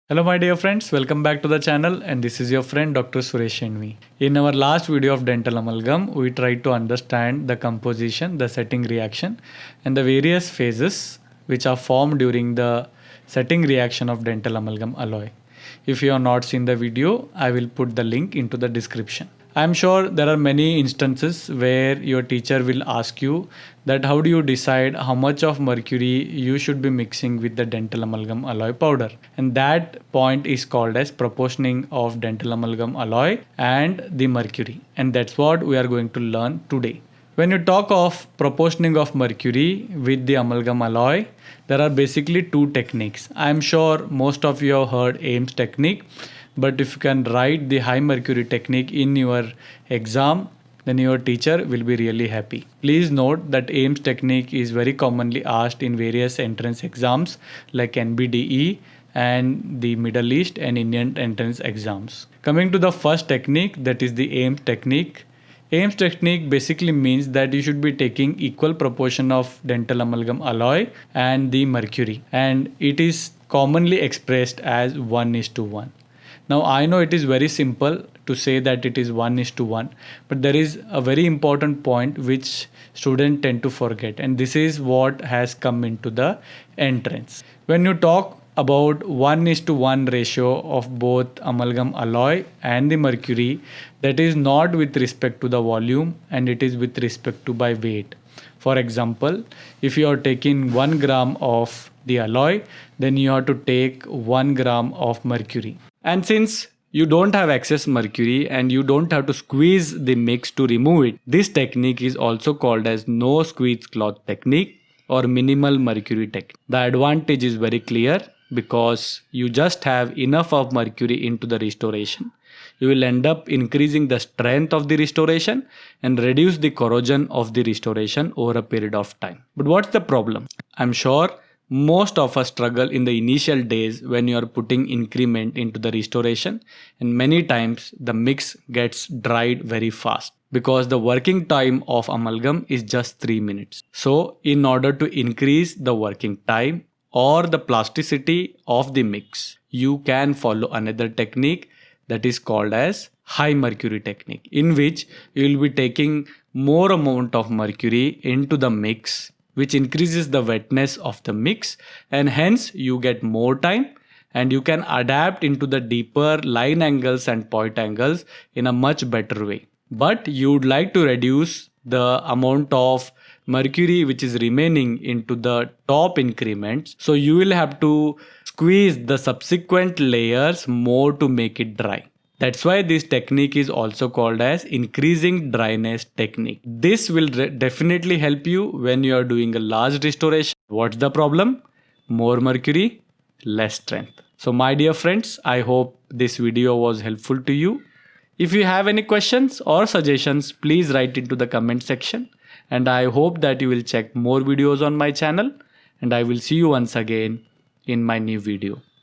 Hello my dear friends, welcome back to the channel and this is your friend Dr. Suresh Shenvi. In our last video of dental amalgam, we tried to understand the composition, the setting reaction and the various phases which are formed during the setting reaction of dental amalgam alloy. If you have not seen the video, I will put the link into the description. I am sure there are many instances where your teacher will ask you that how do you decide how much of mercury you should be mixing with the dental amalgam alloy powder, and that point is called as proportioning of dental amalgam alloy and the mercury, and that's what we are going to learn today. When you talk of proportioning of mercury with the amalgam alloy, there are basically two techniques. I am sure most of you have heard Ames technique, but if you can write the high mercury technique in your exam, then your teacher will be really happy. Please note that Ames technique is very commonly asked in various entrance exams like NBDE and the Middle East and Indian entrance exams. Coming to the first technique, that is the Ames technique. Ames technique basically means that you should be taking equal proportion of dental amalgam alloy and the mercury, and it is commonly expressed as 1:1. Now I know it is very simple to say that it is 1:1, but there is a very important point which students tend to forget, and this is what has come into the entrance. When you talk about 1:1 ratio of both amalgam alloy and the mercury, that is not with respect to the volume and it is with respect to by weight. For example, if you are taking 1 gram of the alloy, then you have to take 1 gram of mercury. And since you don't have excess mercury and you don't have to squeeze the mix to remove it, this technique is also called as no squeeze cloth technique or minimal mercury technique. The advantage is very clear because you just have enough of mercury into the restoration. You will end up increasing the strength of the restoration and reduce the corrosion of the restoration over a period of time. But what's the problem? I'm sure most of us struggle in the initial days when you are putting increment into the restoration, and many times the mix gets dried very fast because the working time of amalgam is just 3 minutes. So in order to increase the working time or the plasticity of the mix, you can follow another technique that is called as high mercury technique, in which you will be taking more amount of mercury into the mix, which increases the wetness of the mix, and hence you get more time and you can adapt into the deeper line angles and point angles in a much better way. But you would like to reduce the amount of mercury which is remaining into the top increments, so you will have to squeeze the subsequent layers more to make it dry. That's why this technique is also called as increasing dryness technique. This will definitely help you when you are doing a large restoration. What's the problem? More mercury, less strength. So my dear friends, I hope this video was helpful to you. If you have any questions or suggestions, please write into the comment section. And I hope that you will check more videos on my channel. And I will see you once again in my new video.